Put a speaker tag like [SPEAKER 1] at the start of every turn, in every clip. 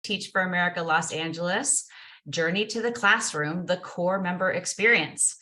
[SPEAKER 1] Teach for America Los Angeles, Journey to the Classroom, the core member experience.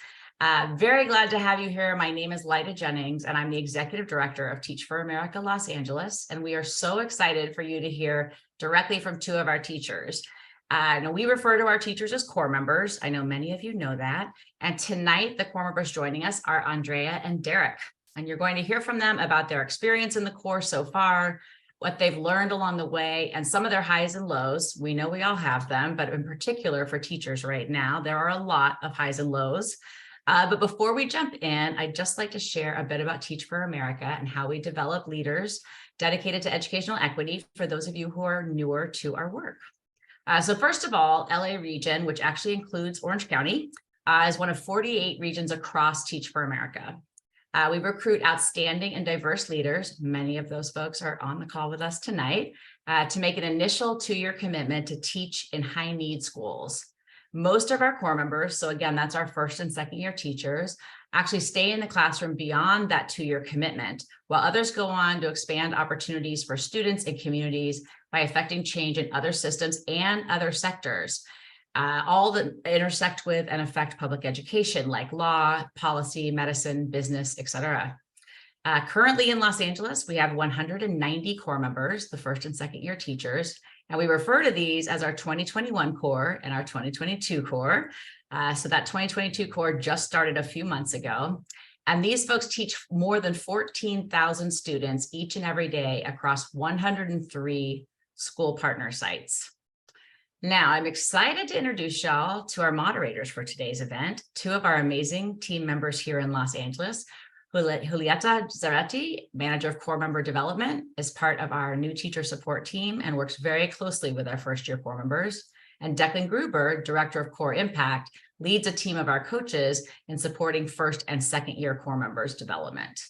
[SPEAKER 1] Very glad to have you here. My name is Lyda Jennings, and I'm the Executive Director of Teach for America Los Angeles. And we are so excited for you to hear directly from two of our teachers. Now we refer to our teachers as core members. I know many of you know that. And tonight, the core members joining us are Andrea and Derek. And you're going to hear from them about their experience in the course so far, what they've learned along the way, and some of their highs and lows. We know we all have them, but in particular for teachers right now, there are a lot of highs and lows. But before we jump in, I'd just like to share a bit about Teach for America and how we develop leaders dedicated to educational equity for those of you who are newer to our work. So first of all, LA region, which actually includes Orange County, is one of 48 regions across Teach for America. We recruit outstanding and diverse leaders. Many of those folks are on the call with us tonight to make an initial 2-year commitment to teach in high need schools. Most of our core members, so again, that's our first and second year teachers, actually stay in the classroom beyond that 2-year commitment, while others go on to expand opportunities for students and communities by affecting change in other systems and other sectors. All that intersect with and affect public education, like law, policy, medicine, business, etc. Currently in Los Angeles, we have 190 core members, the first and second year teachers, and we refer to these as our 2021 core and our 2022 core. So that 2022 core just started a few months ago. And these folks teach more than 14,000 students each and every day across 103 school partner sites. Now, I'm excited to introduce y'all to our moderators for today's event, two of our amazing team members here in Los Angeles. Julieta Zarate, Manager of Core Member Development, is part of our new teacher support team and works very closely with our first-year core members. And Declan Gruber, Director of Core Impact, leads a team of our coaches in supporting first and second-year core members development.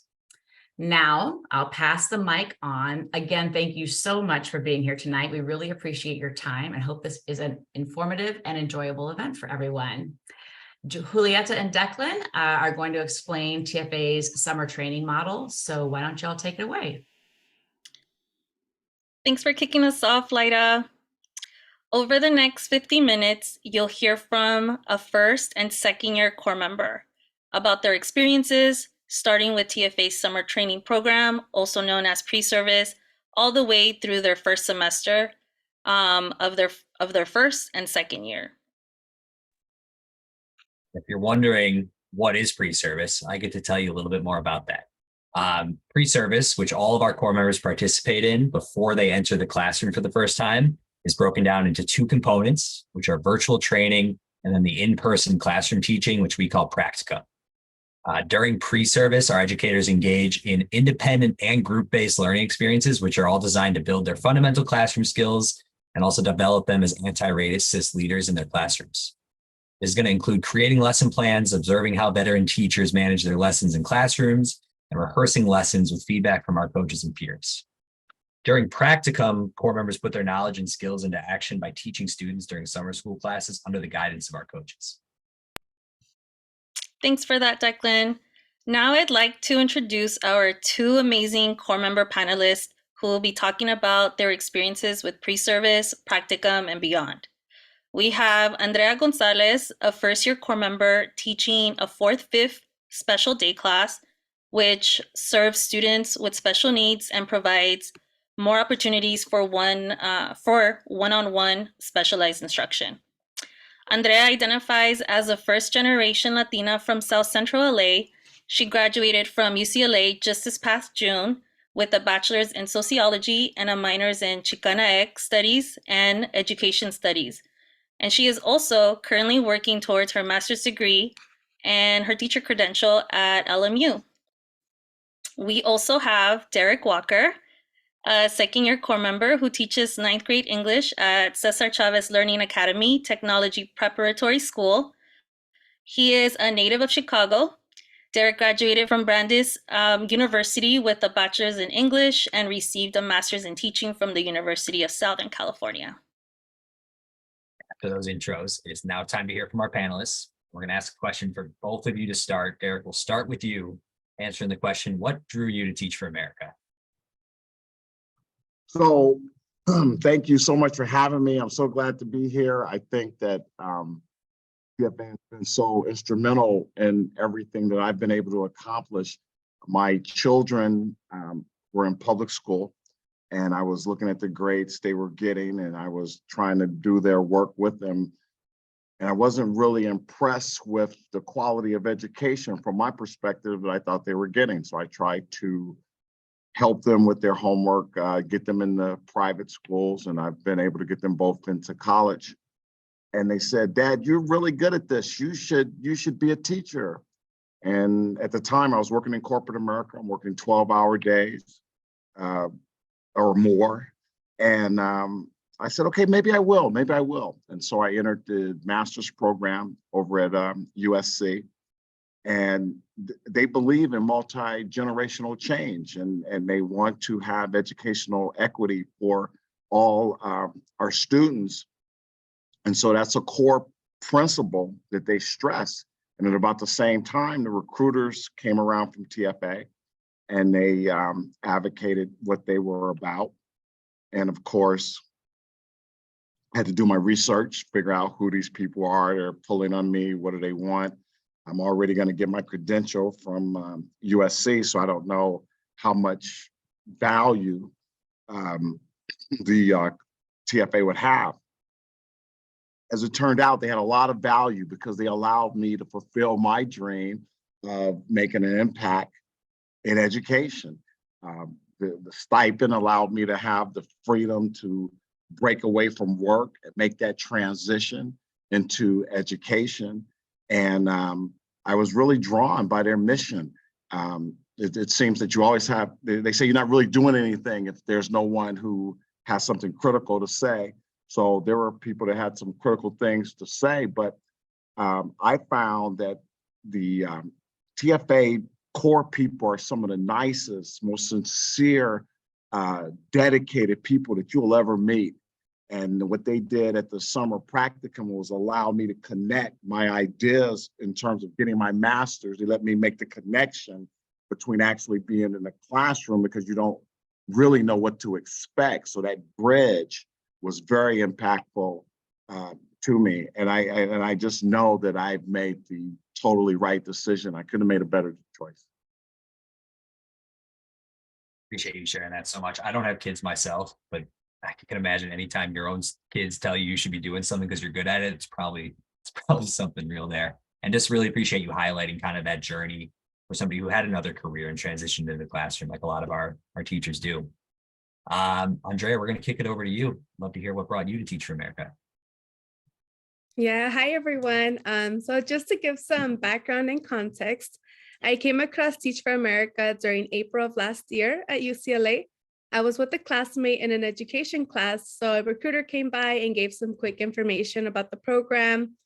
[SPEAKER 1] Now, I'll pass the mic on. Again, thank you so much for being here tonight. We really appreciate your time and hope this is an informative and enjoyable event for everyone. Julieta and Declan are going to explain TFA's summer training model. So why don't y'all take it away?
[SPEAKER 2] Thanks for kicking us off, Lyda. Over the next 50 minutes, you'll hear from a first and second year core member about their experiences, starting with TFA's summer training program, also known as pre-service, all the way through their first semester of their first and second year.
[SPEAKER 3] If you're wondering what is pre-service, I get to tell you a little bit more about that. Pre-service, which all of our core members participate in before they enter the classroom for the first time, is broken down into 2 components, which are virtual training and then the in-person classroom teaching, which we call practicum. During pre-service, our educators engage in independent and group-based learning experiences, which are all designed to build their fundamental classroom skills and also develop them as anti-racist leaders in their classrooms. This is going to include creating lesson plans, observing how veteran teachers manage their lessons in classrooms, and rehearsing lessons with feedback from our coaches and peers. During practicum, core members put their knowledge and skills into action by teaching students during summer school classes under the guidance of our coaches.
[SPEAKER 2] Thanks for that, Declan. Now I'd like to introduce our 2 amazing core member panelists who will be talking about their experiences with pre-service, practicum, and beyond. We have Andrea Gonzalez, a first-year core member teaching a 4th, 5th special day class, which serves students with special needs and provides more opportunities for one-on-one specialized instruction. Andrea identifies as a first-generation Latina from South Central LA. She graduated from UCLA just this past June with a bachelor's in sociology and a minor's in Chicana studies and education studies. And she is also currently working towards her master's degree and her teacher credential at LMU. We also have Derek Walker, a second-year core member who teaches 9th grade English at Cesar Chavez Learning Academy Technology Preparatory School. He is a native of Chicago. Derek graduated from Brandeis University with a bachelor's in English and received a master's in teaching from the University of Southern California.
[SPEAKER 3] After those intros, it's now time to hear from our panelists. We're going to ask a question for both of you to start. Derek, we'll start with you answering the question, what drew you to Teach for America?
[SPEAKER 4] So Thank you so much for having me. I'm so glad to be here. I think that you have been so instrumental in everything that I've been able to accomplish. My children were in public school, and I was looking at the grades they were getting, and I was trying to do their work with them. And I wasn't really impressed with the quality of education from my perspective that I thought they were getting. So I tried to help them with their homework, get them in the private schools, and I've been able to get them both into college. And they said, "Dad, you're really good at this. You should be a teacher." And at the time, I was working in corporate America. I'm working 12-hour days or more. And I said, "Okay, maybe I will. Maybe I will." And so I entered the master's program over at USC. And they believe in multi-generational change, and they want to have educational equity for all our students. And so that's a core principle that they stress. And at about the same time, the recruiters came around from TFA, and they advocated what they were about. And of course, I had to do my research, figure out who these people are. They're pulling on me. What do they want? I'm already going to get my credential from USC, so I don't know how much value the TFA would have. As it turned out, they had a lot of value because they allowed me to fulfill my dream of making an impact in education. The stipend allowed me to have the freedom to break away from work and make that transition into education. And I was really drawn by their mission. It seems that you always have, they say you're not really doing anything if there's no one who has something critical to say. So there were people that had some critical things to say, but I found that the TFA core people are some of the nicest, most sincere, dedicated people that you'll ever meet. And what they did at the summer practicum was allow me to connect my ideas in terms of getting my master's. They let me make the connection between actually being in the classroom, because you don't really know what to expect. So that bridge was very impactful to me. And I just know that I've made the totally right decision. I couldn't have made a better choice.
[SPEAKER 3] Appreciate you sharing that so much. I don't have kids myself, but I can imagine anytime your own kids tell you should be doing something because you're good at it, it's probably something real there. And just really appreciate you highlighting kind of that journey for somebody who had another career and transitioned into the classroom, like a lot of our teachers do. Andrea, we're going to kick it over to you. Love to hear what brought you to Teach for America.
[SPEAKER 5] Yeah, hi everyone. So just to give some background and context, I came across Teach for America during April of last year at UCLA. I was with a classmate in an education class, so a recruiter came by and gave some quick information about the program.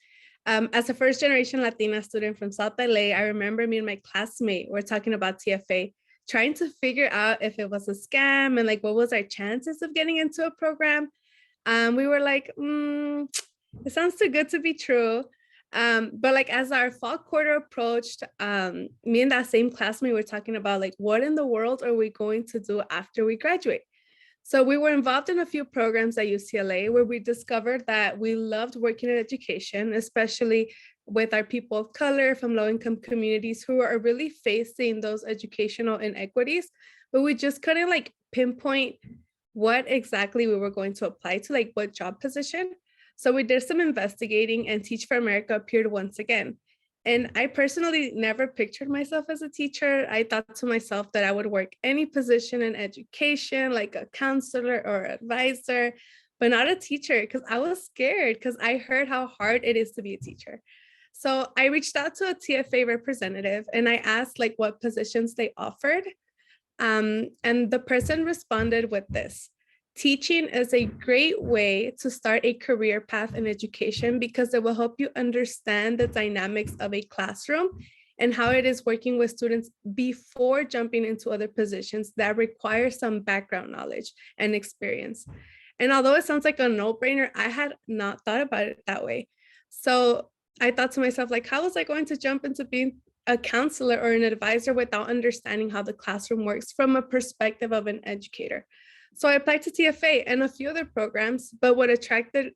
[SPEAKER 5] As a first-generation Latina student from South LA, I remember me and my classmate were talking about TFA, trying to figure out if it was a scam and like what was our chances of getting into a program. We were like, it sounds too good to be true. But like as our fall quarter approached, me and that same classmate were talking about like, what in the world are we going to do after we graduate? So we were involved in a few programs at UCLA where we discovered that we loved working in education, especially with our people of color from low-income communities who are really facing those educational inequities, but we just couldn't like pinpoint what exactly we were going to apply to, like what job position. So we did some investigating, and Teach for America appeared once again. And I personally never pictured myself as a teacher. I thought to myself that I would work any position in education, like a counselor or advisor, but not a teacher, because I was scared because I heard how hard it is to be a teacher. So I reached out to a TFA representative and I asked like what positions they offered. And the person responded with this: teaching is a great way to start a career path in education because it will help you understand the dynamics of a classroom and how it is working with students before jumping into other positions that require some background knowledge and experience. And although it sounds like a no-brainer, I had not thought about it that way. So I thought to myself, like, how was I going to jump into being a counselor or an advisor without understanding how the classroom works from a perspective of an educator? So I applied to TFA and a few other programs, but what attracted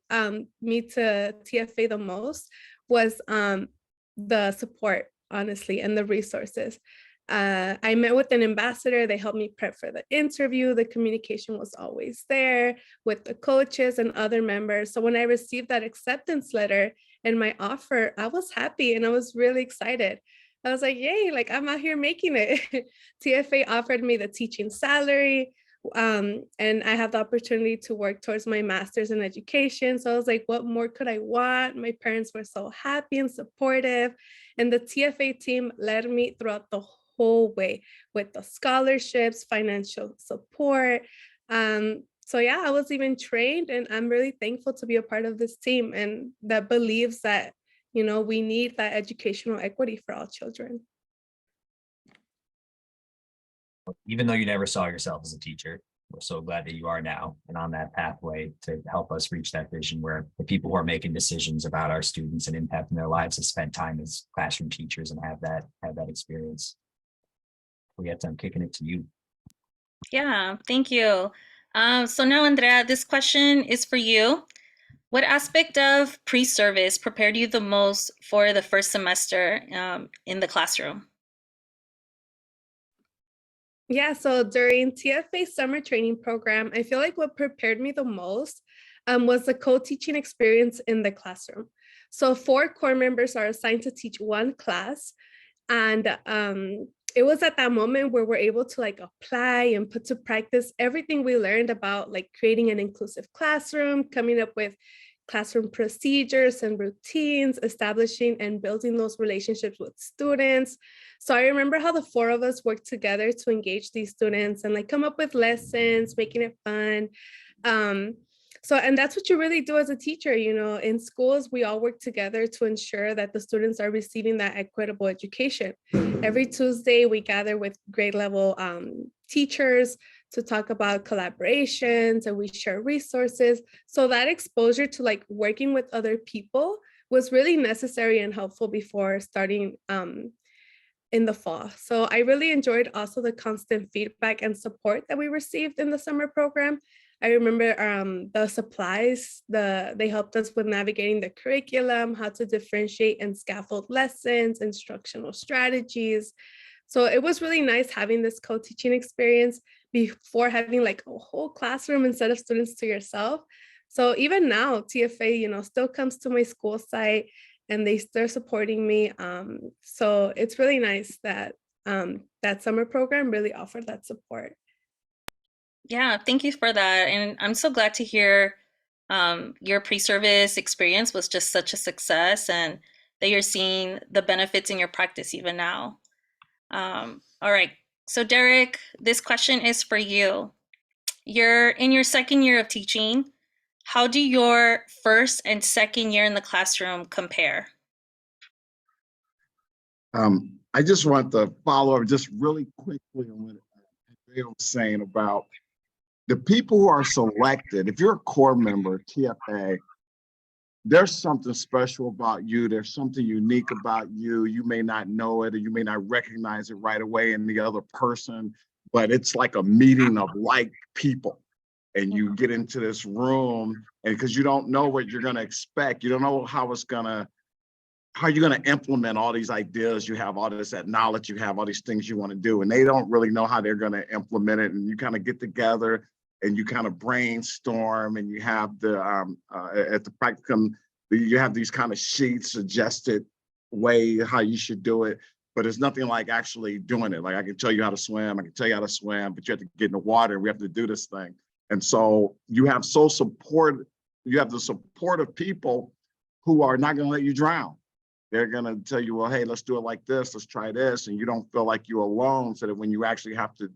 [SPEAKER 5] me to TFA the most was the support, honestly, and the resources. I met with an ambassador. They helped me prep for the interview. The communication was always there with the coaches and other members. So when I received that acceptance letter and my offer, I was happy and I was really excited. I was like, yay, like I'm out here making it. TFA offered me the teaching salary, and I have the opportunity to work towards my master's in education. So I was like, what more could I want? My parents were so happy and supportive, and the TFA team led me throughout the whole way with the scholarships, financial support. So yeah, I was even trained, and I'm really thankful to be a part of this team and that believes that, you know, we need that educational equity for all children.
[SPEAKER 3] Even though you never saw yourself as a teacher, we're so glad that you are now and on that pathway to help us reach that vision where the people who are making decisions about our students and impacting their lives have spent time as classroom teachers and have that experience. We get done kicking it to you.
[SPEAKER 2] Yeah, thank you. So now, Andrea, this question is for you. What aspect of pre-service prepared you the most for the first semester in the classroom?
[SPEAKER 5] Yeah, so during TFA summer training program, I feel like what prepared me the most was the co-teaching experience in the classroom. So 4 core members are assigned to teach one class. And it was at that moment where we're able to like apply and put to practice everything we learned about like creating an inclusive classroom, coming up with classroom procedures and routines, establishing and building those relationships with students. So I remember how the 4 of us worked together to engage these students and like come up with lessons, making it fun. And that's what you really do as a teacher, you know, in schools, we all work together to ensure that the students are receiving that equitable education. Every Tuesday, we gather with grade level teachers to talk about collaborations, and we share resources. So that exposure to like working with other people was really necessary and helpful before starting in the fall. So I really enjoyed also the constant feedback and support that we received in the summer program. I remember the supplies, they helped us with navigating the curriculum, how to differentiate and scaffold lessons, instructional strategies. So it was really nice having this co-teaching experience before having like a whole classroom instead of students to yourself. So even now, TFA, you know, still comes to my school site and they're supporting me. So it's really nice that that summer program really offered that support.
[SPEAKER 2] Yeah, thank you for that. And I'm so glad to hear your pre-service experience was just such a success and that you're seeing the benefits in your practice even now. All right, so Derek, this question is for you. You're in your second year of teaching. How do your first and second year in the classroom compare?
[SPEAKER 4] I just want to follow up just really quickly on what Andrea was saying about the people who are selected. If you're a core member, TFA, there's something special about you. There's something unique about you. You may not know it, or you may not recognize it right away in the other person, but it's like a meeting of like people. And you get into this room, and because you don't know what you're going to expect, you don't know how you're going to implement all these ideas. You have all that knowledge, you have all these things you want to do, and they don't really know how they're going to implement it. And you kind of get together and you kind of brainstorm, and you have at the practicum, you have these kind of sheets, suggested way how you should do it, but it's nothing like actually doing it. Like I can tell you how to swim, but you have to get in the water, and we have to do this thing. And so you have the support of people who are not going to let you drown. They're going to tell you, well, hey, let's do it like this. Let's try this. And you don't feel like you're alone, so that when you actually have to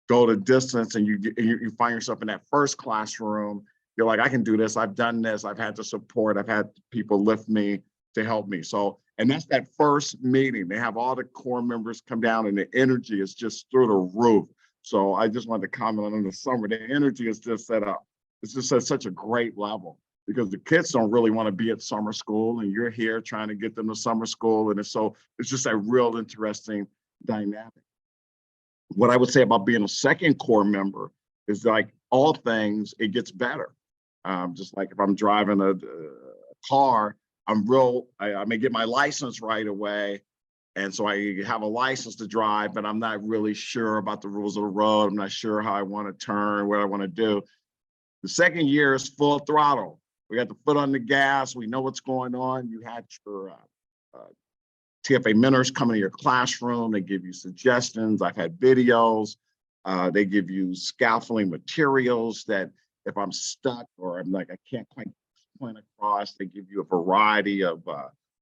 [SPEAKER 4] go the distance and you find yourself in that first classroom, you're like, I can do this. I've done this. I've had the support. I've had people lift me to help me. So, and that's that first meeting. They have all the core members come down, and the energy is just through the roof. So I just wanted to comment on the summer. The energy is just set up. It's just at such a great level, because the kids don't really want to be at summer school, and you're here trying to get them to summer school. And it's just a real interesting dynamic. What I would say about being a second core member is like all things, it gets better. Just like if I'm driving a car, I may get my license right away. And so I have a license to drive, but I'm not really sure about the rules of the road. I'm not sure how I want to turn, what I want to do. The second year is full throttle. We got the foot on the gas. We know what's going on. You had your TFA mentors come into your classroom. They give you suggestions. I've had videos. They give you scaffolding materials that if I'm stuck or I'm like, I can't quite point across, they give you a variety of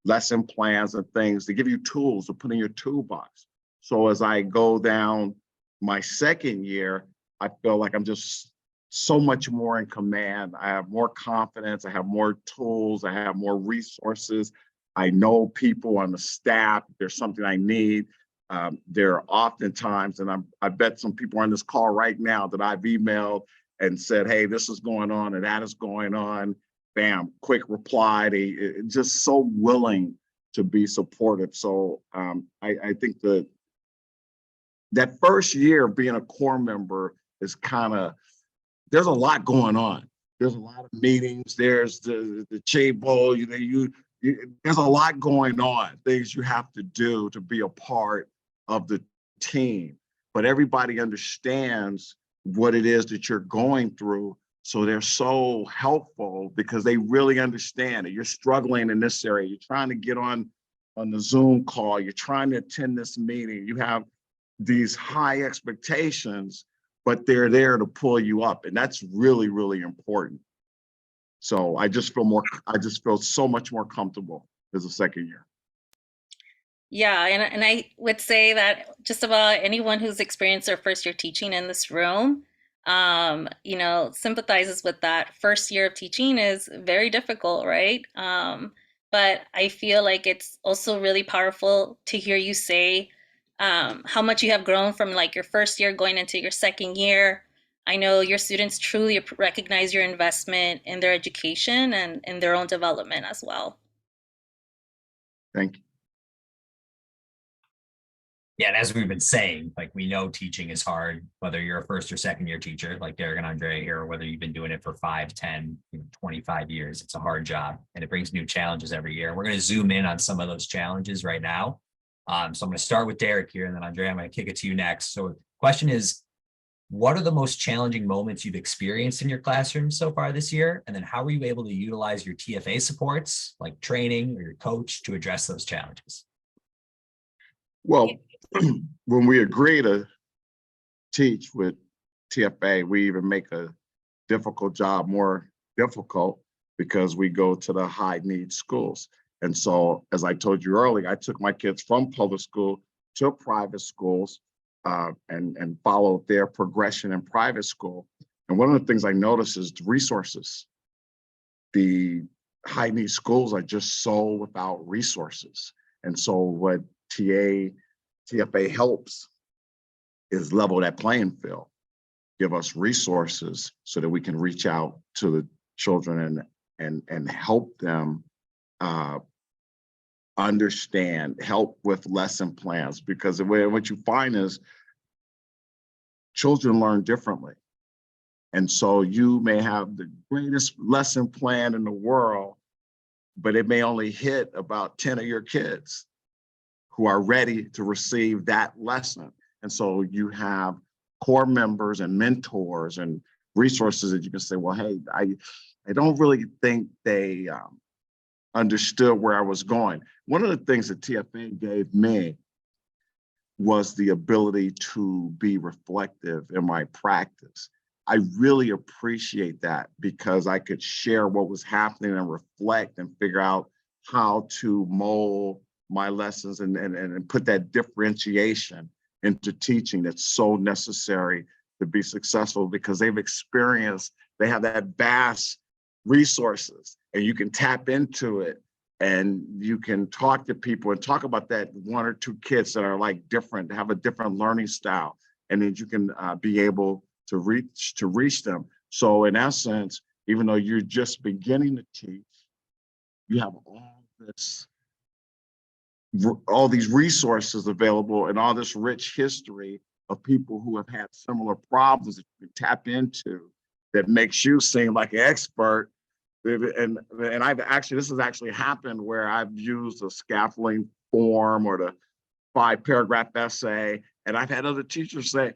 [SPEAKER 4] lesson plans and things. They give you tools to put in your toolbox. So as I go down my second year, I feel like I'm just so much more in command. I have more confidence. I have more tools. I have more resources. I know people on the staff. If there's something I need. There are oftentimes, and I bet some people on this call right now that I've emailed and said, hey, this is going on and that is going on. Bam, quick reply. They just so willing to be supportive. So I think that first year of being a core member is there's a lot going on. There's a lot of meetings. There's the Chabo, there's a lot going on, things you have to do to be a part of the team. But everybody understands what it is that you're going through. So they're so helpful because they really understand it. You're struggling in this area. You're trying to get on the Zoom call. You're trying to attend this meeting. You have these high expectations, but they're there to pull you up. And that's really, really important. So I just feel so much more comfortable as a second year.
[SPEAKER 2] Yeah, and I would say that just about anyone who's experienced their first year teaching in this room, sympathizes with that. First year of teaching is very difficult, right? But I feel like it's also really powerful to hear you say how much you have grown from like your first year going into your second year. I know your students truly recognize your investment in their education and in their own development as well.
[SPEAKER 4] Thank you.
[SPEAKER 3] Yeah, and as we've been saying, like we know teaching is hard, whether you're a first or second year teacher, like Derek and Andrea here, or whether you've been doing it for 5, 10, 25 years, it's a hard job and it brings new challenges every year. We're going to zoom in on some of those challenges right now. So I'm going to start with Derek here and then Andrea, I'm going to kick it to you next. So the question is, what are the most challenging moments you've experienced in your classroom so far this year? And then how were you able to utilize your TFA supports like training or your coach to address those challenges?
[SPEAKER 4] Well, when we agree to teach with TFA, we even make a difficult job more difficult because we go to the high need schools. And so, as I told you earlier, I took my kids from public school to private schools and followed their progression in private school. And one of the things I noticed is the resources. The high need schools are just so without resources. And so what TFA helps is level that playing field, give us resources so that we can reach out to the children and help them understand, help with lesson plans, because what you find is children learn differently. And so you may have the greatest lesson plan in the world, but it may only hit about 10 of your kids who are ready to receive that lesson. And so you have core members and mentors and resources that you can say, well, hey, I don't really think they understood where I was going. One of the things that TFA gave me was the ability to be reflective in my practice. I really appreciate that because I could share what was happening and reflect and figure out how to mold my lessons and put that differentiation into teaching that's so necessary to be successful, because they have that vast resources and you can tap into it and you can talk to people and talk about that 1 or 2 kids that are like different, have a different learning style, and then you can be able to reach them. So in essence, even though you're just beginning to teach, you have all these resources available and all this rich history of people who have had similar problems that you can tap into that makes you seem like an expert. And I've actually, this has actually happened where I've used a scaffolding form or the 5-paragraph essay, and I've had other teachers say,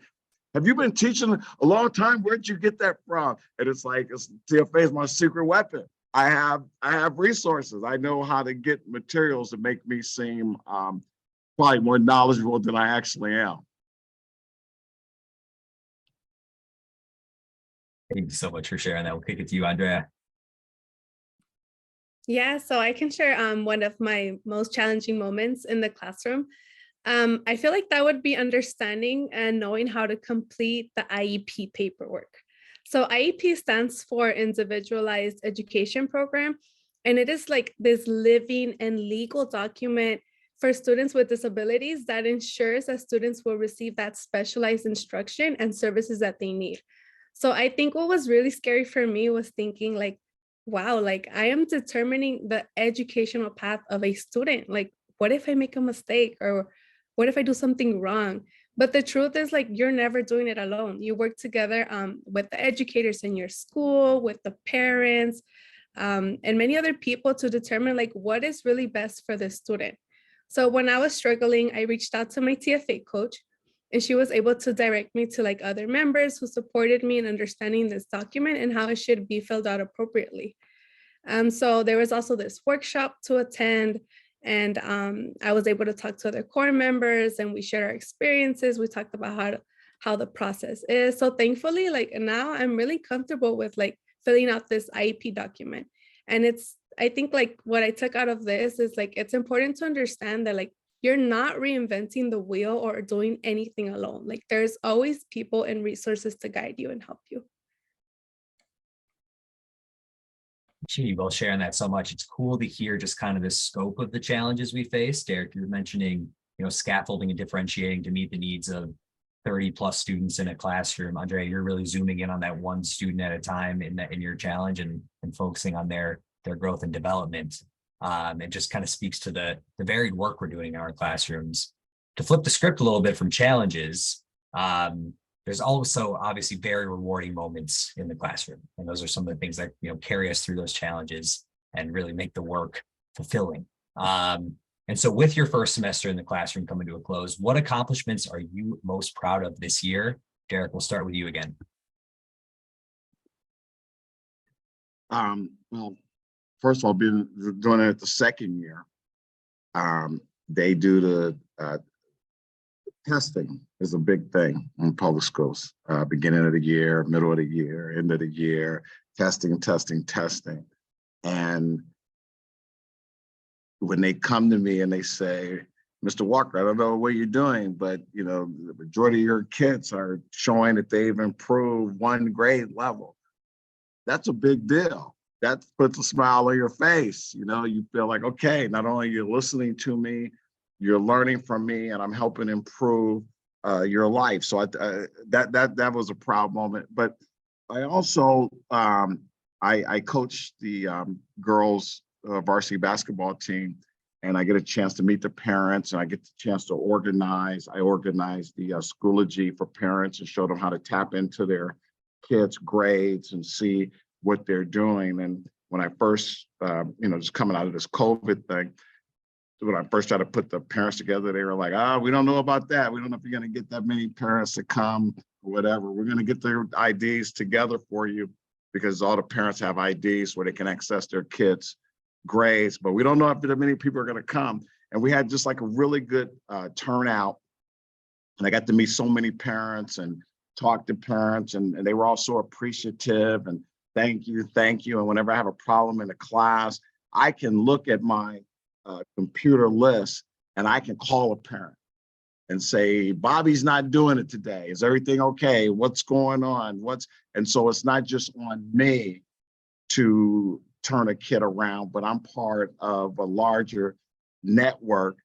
[SPEAKER 4] have you been teaching a long time? Where'd you get that from? And it's like, TFA is my secret weapon. I have resources. I know how to get materials that make me seem probably more knowledgeable than I actually am.
[SPEAKER 3] Thank you so much for sharing that. We'll kick it to you, Andrea.
[SPEAKER 5] Yeah, so I can share one of my most challenging moments in the classroom. I feel like that would be understanding and knowing how to complete the IEP paperwork. So IEP stands for Individualized Education Program, and it is like this living and legal document for students with disabilities that ensures that students will receive that specialized instruction and services that they need. So I think what was really scary for me was thinking like, wow, like I am determining the educational path of a student. Like, what if I make a mistake, or what if I do something wrong? But the truth is, like, you're never doing it alone. You work together with the educators in your school, with the parents, and many other people to determine like what is really best for the student. So when I was struggling, I reached out to my TFA coach, and she was able to direct me to like other members who supported me in understanding this document and how it should be filled out appropriately. So there was also this workshop to attend, and I was able to talk to other core members, and we shared our experiences. We talked about how the process is. So thankfully, like now I'm really comfortable with like filling out this IEP document. And I think like what I took out of this is like, it's important to understand that like, you're not reinventing the wheel or doing anything alone. Like there's always people and resources to guide you and help you.
[SPEAKER 3] You both sharing that so much. It's cool to hear just kind of the scope of the challenges we face. Derek, you're mentioning, scaffolding and differentiating to meet the needs of 30 plus students in a classroom. Andrea, you're really zooming in on that one student at a time in your challenge and focusing on their growth and development. It just kind of speaks to the varied work we're doing in our classrooms. To flip the script a little bit from challenges, there's also obviously very rewarding moments in the classroom. And those are some of the things that carry us through those challenges and really make the work fulfilling. And so with your first semester in the classroom coming to a close, what accomplishments are you most proud of this year? Derek, we'll start with you again.
[SPEAKER 4] Well, first of all, been doing it the second year. They do the testing is a big thing in public schools. Beginning of the year, middle of the year, end of the year, testing. And when they come to me and they say, Mr. Walker, I don't know what you're doing, but the majority of your kids are showing that they've improved one grade level. That's a big deal. That puts a smile on your face. You feel like, okay, not only you're listening to me, you're learning from me, and I'm helping improve your life. So that was a proud moment. But I also I coached the girls varsity basketball team, and I get a chance to meet the parents, and I get the chance to organize. I organized the Schoology for parents and showed them how to tap into their kids' grades and see what they're doing. And when I first, just coming out of this COVID thing, when I first tried to put the parents together, they were like, we don't know about that. We don't know if you're going to get that many parents to come or whatever. We're going to get their IDs together for you, because all the parents have IDs where they can access their kids' grades, but we don't know if that many people are going to come. And we had just like a really good turnout. And I got to meet so many parents and talk to parents, and they were all so appreciative and thank you. And whenever I have a problem in a class, I can look at my computer list and I can call a parent and say, Bobby's not doing it today. Is everything okay? What's going on? And so it's not just on me to turn a kid around, but I'm part of a larger network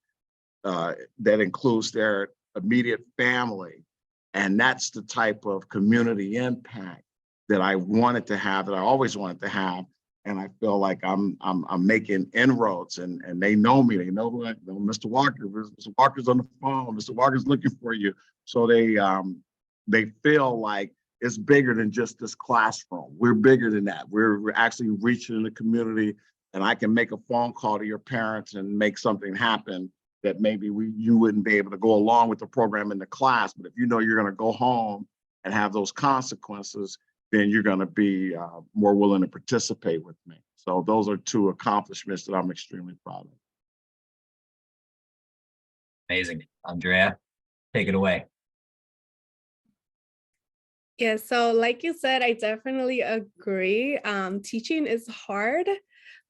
[SPEAKER 4] that includes their immediate family. And that's the type of community impact that I wanted to have, that I always wanted to have. And I feel like I'm making inroads, and they know me. They know who I know. Mr. Walker. Mr. Walker's on the phone. Mr. Walker's looking for you. So they feel like is bigger than just this classroom. We're bigger than that. We're actually reaching the community, and I can make a phone call to your parents and make something happen that maybe you wouldn't be able to go along with the program in the class. But if you know you're going to go home and have those consequences, then you're going to be more willing to participate with me. So those are two accomplishments that I'm extremely proud of.
[SPEAKER 3] Amazing. Andrea, take it away.
[SPEAKER 5] Yeah, so like you said, I definitely agree. Teaching is hard,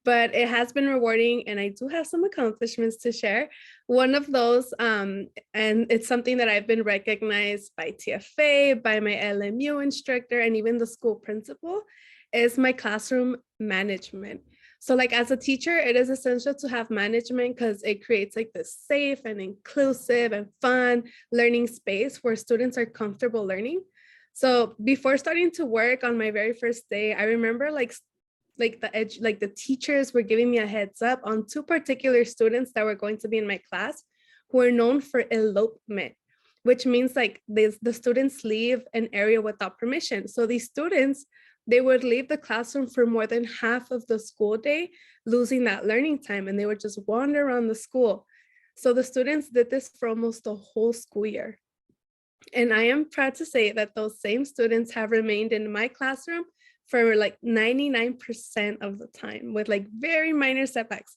[SPEAKER 5] but it has been rewarding, and I do have some accomplishments to share. One of those, and it's something that I've been recognized by TFA, by my LMU instructor, and even the school principal, is my classroom management. So like as a teacher, it is essential to have management because it creates like this safe and inclusive and fun learning space where students are comfortable learning. So before starting to work on my very first day, I remember like the teachers were giving me a heads up on two particular students that were going to be in my class who are known for elopement, which means like the students leave an area without permission. So these students, they would leave the classroom for more than half of the school day, losing that learning time, and they would just wander around the school. So the students did this for almost the whole school year. And I am proud to say that those same students have remained in my classroom for like 99% of the time with like very minor setbacks.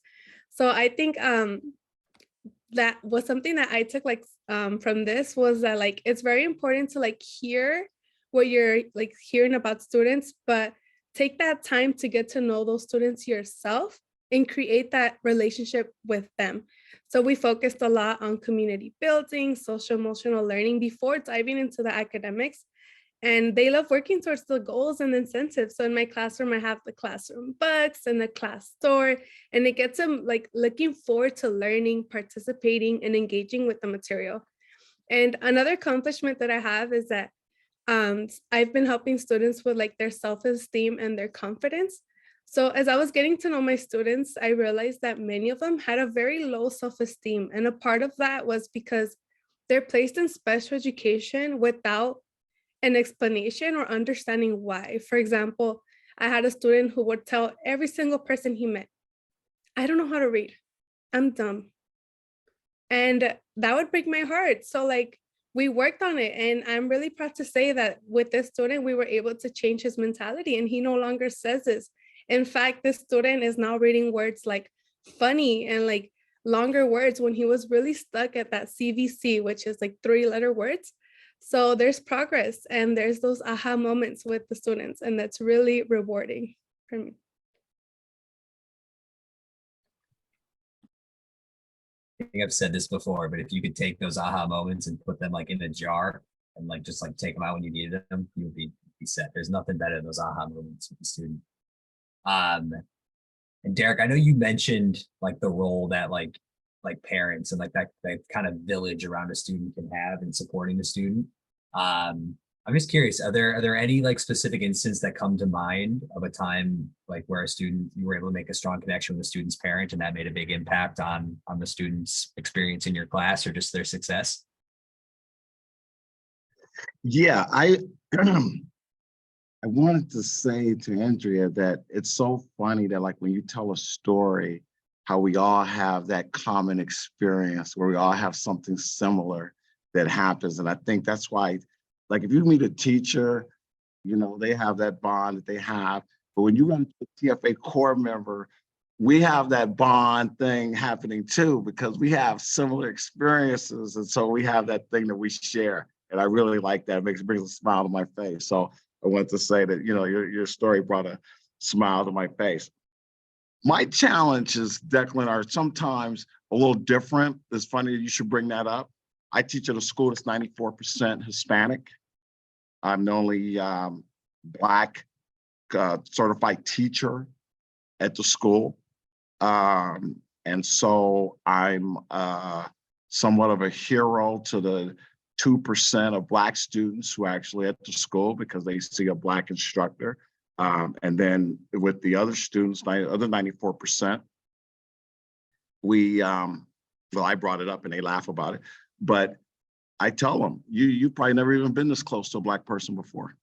[SPEAKER 5] So I think that was something that I took like from this was that like it's very important to like hear what you're like hearing about students, but take that time to get to know those students yourself and create that relationship with them. So we focused a lot on community building, social emotional learning before diving into the academics. And they love working towards the goals and incentives. So in my classroom, I have the classroom books and the class store, and it gets them like looking forward to learning, participating, and engaging with the material. And another accomplishment that I have is that I've been helping students with like their self-esteem and their confidence. So as I was getting to know my students, I realized that many of them had a very low self-esteem. And a part of that was because they're placed in special education without an explanation or understanding why. For example, I had a student who would tell every single person he met, I don't know how to read. I'm dumb. And that would break my heart. So like we worked on it, and I'm really proud to say that with this student, we were able to change his mentality, and he no longer says this. In fact, this student is now reading words like funny and like longer words when he was really stuck at that CVC, which is like 3-letter words. So there's progress, and there's those aha moments with the students, and that's really rewarding for me.
[SPEAKER 3] I think I've said this before, but if you could take those aha moments and put them like in a jar and like just like take them out when you needed them, you'll be set. There's nothing better than those aha moments with the student. And Derek, I know you mentioned like the role that like parents and like that kind of village around a student can have in supporting the student. I'm just curious, are there any like specific instances that come to mind of a time like where you were able to make a strong connection with the student's parent and that made a big impact on the student's experience in your class or just their success?
[SPEAKER 4] Yeah, I wanted to say to Andrea that it's so funny that like when you tell a story, how we all have that common experience where we all have something similar that happens. And I think that's why, like if you meet a teacher, you know, they have that bond that they have. But when you run a TFA core member, we have that bond thing happening too, because we have similar experiences. And so we have that thing that we share. And I really like that. It brings a smile to my face. So I wanted to say that, you know, your story brought a smile to my face. My challenges, Declan, are sometimes a little different. It's funny that you should bring that up. I teach at a school that's 94% Hispanic. I'm the only Black certified teacher at the school. And so I'm somewhat of a hero to the 2% of Black students who are actually at the school because they see a Black instructor. And then with the other students, other 94%, well, I brought it up and they laugh about it, but I tell them, you've probably never even been this close to a Black person before.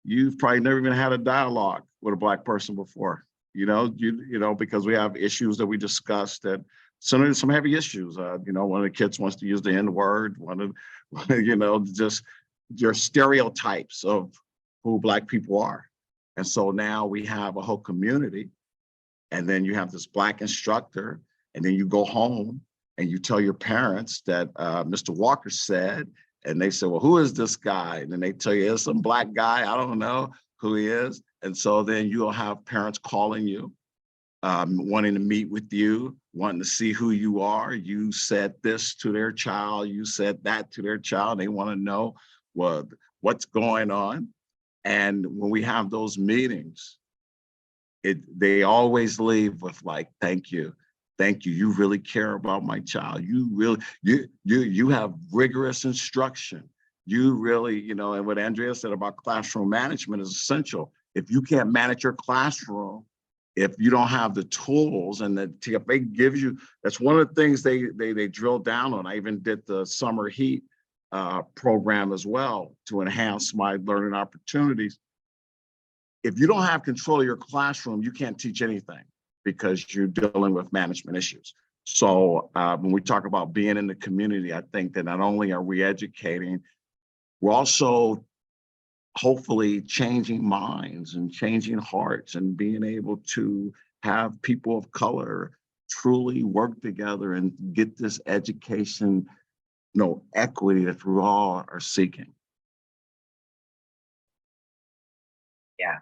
[SPEAKER 4] you've probably never even had a dialogue with a Black person before. You know, because we have issues that we discussed that some heavy issues. One of the kids wants to use the N-word, one of, just your stereotypes of who Black people are. And so now we have a whole community, and then you have this Black instructor, and then you go home and you tell your parents that Mr. Walker said, and they say, well, who is this guy? And then they tell you, it's some Black guy, I don't know who he is. And so then you'll have parents calling you, wanting to meet with you, wanting to see who you are. You said this to their child, you said that to their child. They want to know what's going on. And when we have those meetings, they always leave with like, thank you. Thank you. You really care about my child. You really, you have rigorous instruction. You really, and what Andrea said about classroom management is essential. If you can't manage your classroom, if you don't have the tools, and the TFA gives you, that's one of the things they drill down on. I even did the summer heat program as well to enhance my learning opportunities. If you don't have control of your classroom, you can't teach anything because you're dealing with management issues. So when we talk about being in the community, I think that not only are we educating, we're also hopefully changing minds and changing hearts and being able to have people of color truly work together and get this education, equity that we all are seeking.
[SPEAKER 3] Yeah,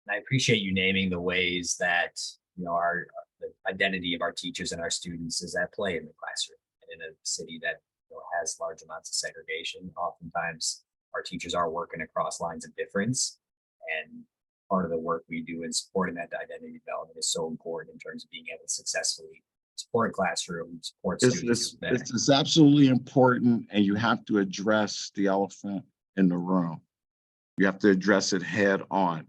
[SPEAKER 3] and I appreciate you naming the ways that the identity of our teachers and our students is at play in the classroom. And in a city that has large amounts of segregation, oftentimes our teachers are working across lines of difference. And part of the work we do in supporting that identity development is so important in terms of being able to successfully support classrooms, support students.
[SPEAKER 4] It's absolutely important, and you have to address the elephant in the room. You have to address it head on.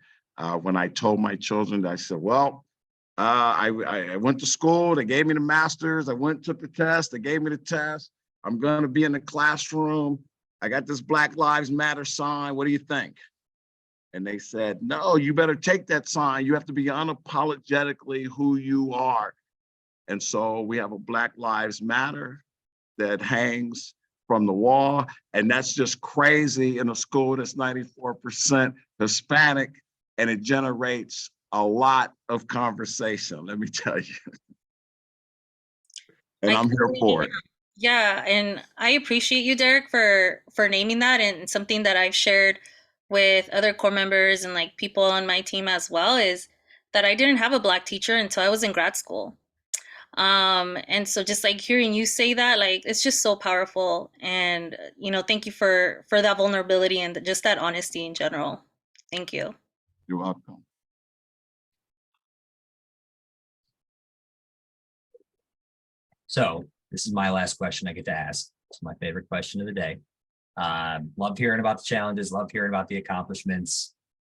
[SPEAKER 4] When I told my children, I said, well, I went to school, they gave me the master's, I went, took the test, they gave me the test. I'm gonna be in the classroom. I got this Black Lives Matter sign, what do you think? And they said, no, you better take that sign. You have to be unapologetically who you are. And so we have a Black Lives Matter that hangs from the wall. And that's just crazy in a school that's 94% Hispanic, and it generates a lot of conversation, let me tell you. And I'm here for it.
[SPEAKER 2] Yeah, and I appreciate you, Derek, for naming that, and something that I've shared with other core members and like people on my team as well is that I didn't have a Black teacher until I was in grad school. And so just like hearing you say that, like, it's just so powerful. And, thank you for that vulnerability and just that honesty in general. Thank you.
[SPEAKER 4] You're welcome.
[SPEAKER 3] So this is my last question I get to ask. It's my favorite question of the day. Loved hearing about the challenges, loved hearing about the accomplishments.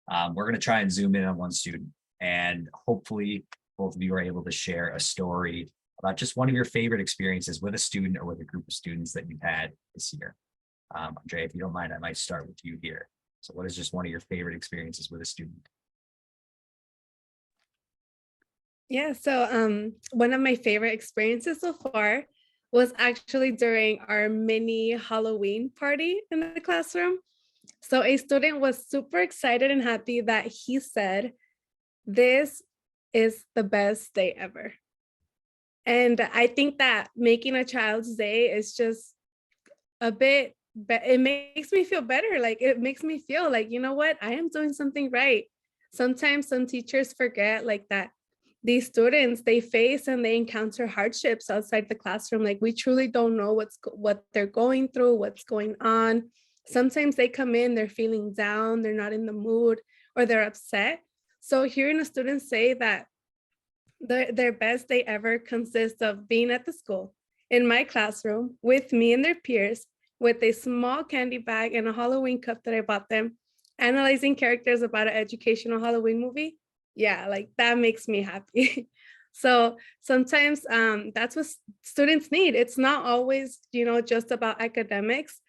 [SPEAKER 3] We're going to try and zoom in on one student, and hopefully both of you are able to share a story about just one of your favorite experiences with a student or with a group of students that you've had this year. Andrea, if you don't mind, I might start with you here. So what is just one of your favorite experiences with a student?
[SPEAKER 5] Yeah, so one of my favorite experiences so far was actually during our mini Halloween party in the classroom. So a student was super excited and happy that he said, "This is the best day ever." And I think that making a child's day is just a bit, it makes me feel better. Like, it makes me feel like, you know what, I am doing something right. Sometimes some teachers forget like that these students, they face and they encounter hardships outside the classroom. Like, we truly don't know what they're going through, what's going on. Sometimes they come in, they're feeling down, they're not in the mood, or they're upset. So hearing a student say that their best day ever consists of being at the school, in my classroom, with me and their peers, with a small candy bag and a Halloween cup that I bought them, analyzing characters about an educational Halloween movie. Yeah, like, that makes me happy. So sometimes that's what students need. It's not always, just about academics.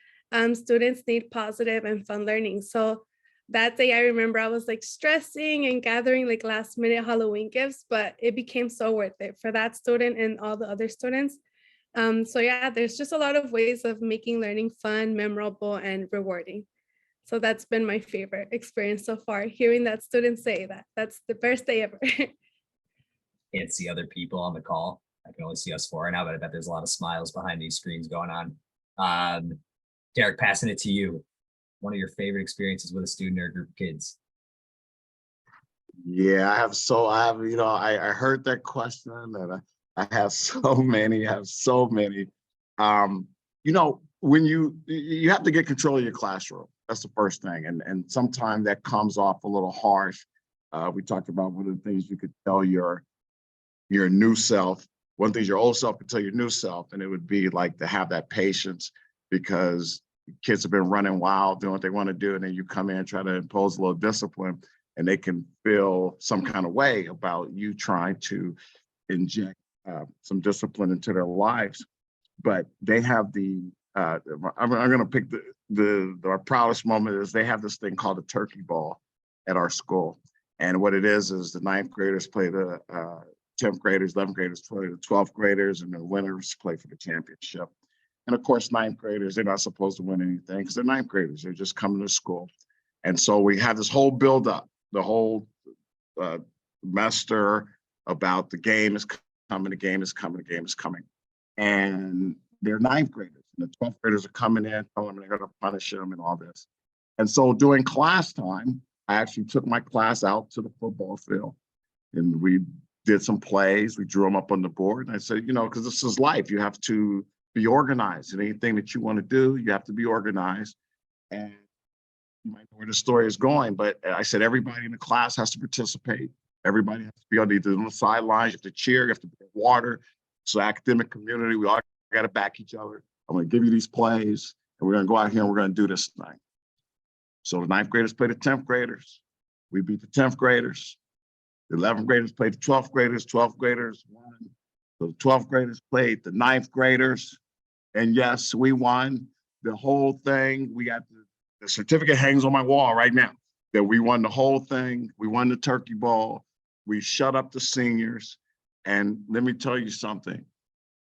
[SPEAKER 5] Students need positive and fun learning. So that day I remember I was like stressing and gathering like last minute Halloween gifts, but it became so worth it for that student and all the other students. So yeah, there's just a lot of ways of making learning fun, memorable, and rewarding. So that's been my favorite experience so far, hearing that student say that. That's the best day ever.
[SPEAKER 3] Can't see other people on the call. I can only see us four right now, but I bet there's a lot of smiles behind these screens going on. Derek, passing it to you. One of your favorite experiences with a student or a group of kids?
[SPEAKER 4] Yeah, I heard that question and I have so many, I have so many. When you have to get control of your classroom. That's the first thing. And sometimes that comes off a little harsh. We talked about one of the things you could tell your new self. One thing your old self could tell your new self, and it would be like to have that patience because kids have been running wild, doing what they want to do, and then you come in and try to impose a little discipline, and they can feel some kind of way about you trying to inject some discipline into their lives. But they have I'm going to pick our proudest moment is they have this thing called a turkey ball at our school. And what it is the ninth graders play the 10th graders, 11th graders play the 12th graders, and the winners play for the championship. And of course, ninth graders, they're not supposed to win anything because they're ninth graders. They're just coming to school. And so we have this whole buildup, the whole semester about the game is coming, the game is coming, the game is coming. And they're ninth graders. And the 12th graders are coming in, telling them they're going to punish them and all this. And so during class time, I actually took my class out to the football field and we did some plays. We drew them up on the board. And I said, because this is life, you have to be organized. And anything that you want to do, you have to be organized. And you might know where the story is going, but I said everybody in the class has to participate. Everybody has to be on the sidelines. You have to cheer. You have to bring water. So academic community, we all got to back each other. I'm going to give you these plays, and we're going to go out here and we're going to do this thing. So the ninth graders play the 10th graders. We beat the 10th graders. The 11th graders played the 12th graders. 12th graders won. So the 12th graders played the 9th graders. And yes, we won the whole thing. We got the certificate hangs on my wall right now that we won the whole thing. We won the turkey ball. We shut up the seniors. And let me tell you something.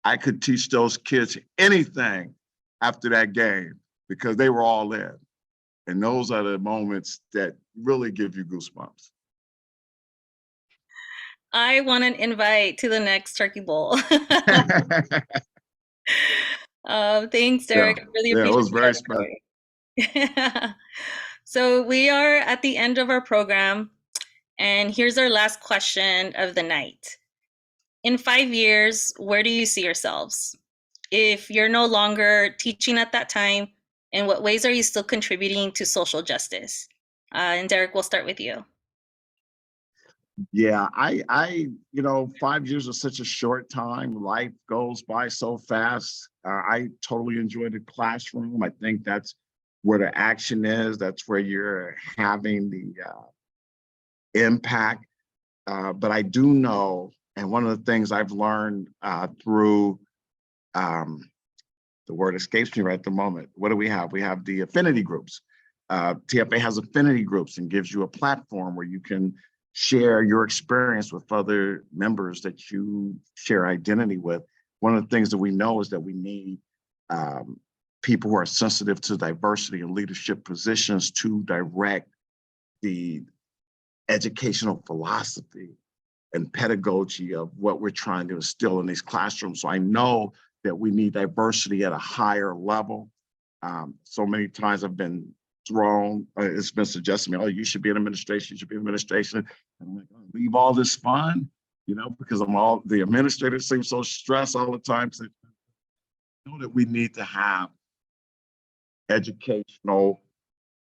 [SPEAKER 4] I could teach those kids anything after that game because they were all in. And those are the moments that really give you goosebumps.
[SPEAKER 2] I want an invite to the next Turkey Bowl. Thanks, Derek. I really appreciate
[SPEAKER 4] it was very
[SPEAKER 2] special. So we are at the end of our program, and here's our last question of the night. In 5 years, where do you see yourselves? If you're no longer teaching at that time, in what ways are you still contributing to social justice? And Derek, we'll start with you.
[SPEAKER 4] Yeah, I 5 years is such a short time. Life goes by so fast. I totally enjoy the classroom. I think that's where the action is. That's where you're having the impact. But I do know, and one of the things I've learned through, the word escapes me right at the moment. What do we have? We have the affinity groups. TFA has affinity groups and gives you a platform where you can share your experience with other members that you share identity with. One of the things that we know is that we need people who are sensitive to diversity and leadership positions to direct the educational philosophy and pedagogy of what we're trying to instill in these classrooms. So I know that we need diversity at a higher level. So many times I've been thrown, it's been suggested to me, oh, you should be in administration, you should be in administration. And I'm like, oh, leave all this fun, because the administrators seem so stressed all the time. So I know that we need to have educational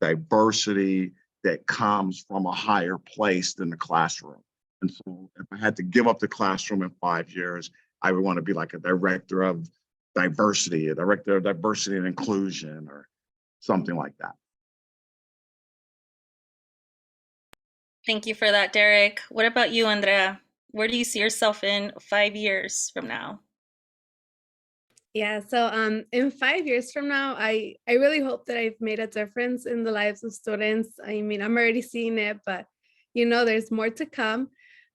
[SPEAKER 4] diversity that comes from a higher place than the classroom. And so if I had to give up the classroom in 5 years, I would want to be like a director of diversity, and inclusion, or something like that.
[SPEAKER 2] Thank you for that, Derek. What about you, Andrea? Where do you see yourself in 5 years from now?
[SPEAKER 5] Yeah, so in 5 years from now, I really hope that I've made a difference in the lives of students. I mean, I'm already seeing it, but there's more to come.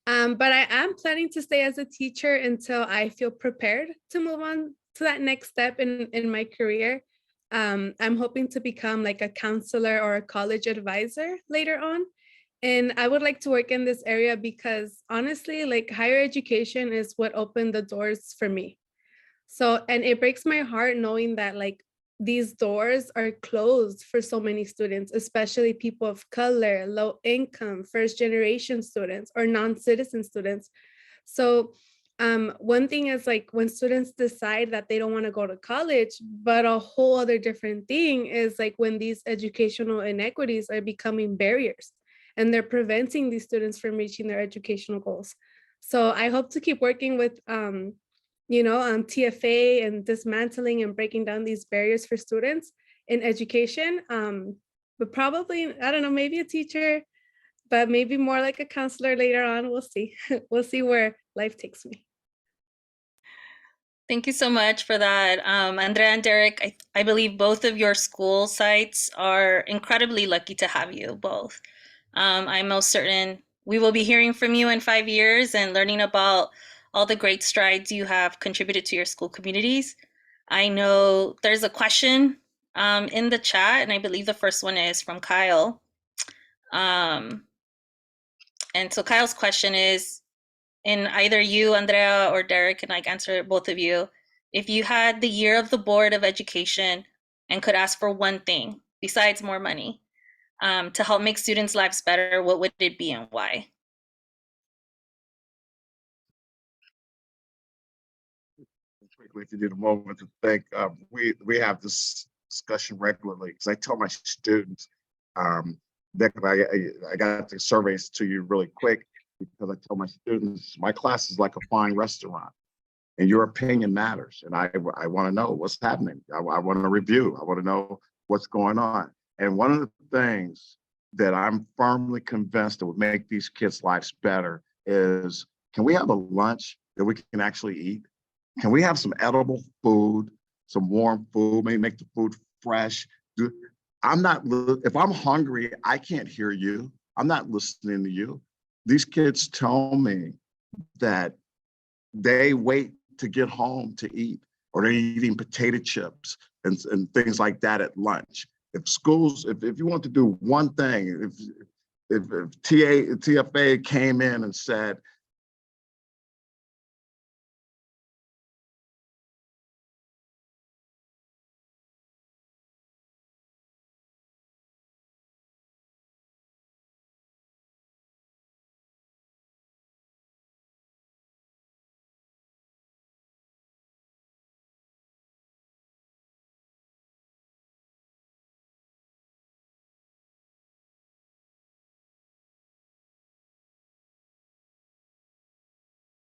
[SPEAKER 5] But I am planning to stay as a teacher until I feel prepared to move on to that next step in my career. I'm hoping to become like a counselor or a college advisor later on. And I would like to work in this area because honestly, like higher education is what opened the doors for me. So, and it breaks my heart knowing that like these doors are closed for so many students, especially people of color, low income, first generation students, or non-citizen students. So, one thing is like when students decide that they don't want to go to college, but a whole other different thing is like when these educational inequities are becoming barriers and they're preventing these students from reaching their educational goals. So I hope to keep working with TFA and dismantling and breaking down these barriers for students in education. But probably, I don't know, maybe a teacher, but maybe more like a counselor later on. We'll see. We'll see where life takes me.
[SPEAKER 2] Thank you so much for that. Andrea and Derek, I believe both of your school sites are incredibly lucky to have you both. I'm most certain we will be hearing from you in 5 years and learning about all the great strides you have contributed to your school communities. I know there's a question in the chat, and I believe the first one is from Kyle. And so Kyle's question is, and either you, Andrea, or Derek can like answer, both of you. If you had the year of the Board of Education and could ask for one thing besides more money to help make students' lives better, what would it be and why?
[SPEAKER 4] Quickly, if you need a moment to think, we have this discussion regularly because I tell my students, Nick, I got the surveys to you really quick because I tell my students my class is like a fine restaurant and your opinion matters. And I want to know what's happening. I want to review. I want to know what's going on. And one of the things that I'm firmly convinced that would make these kids' lives better is, can we have a lunch that we can actually eat? Can we have some edible food, some warm food, maybe make the food fresh? If I'm hungry, I can't hear you. I'm not listening to you. These kids tell me that they wait to get home to eat, or they're eating potato chips and things like that at lunch. If you want to do one thing, if TFA came in and said,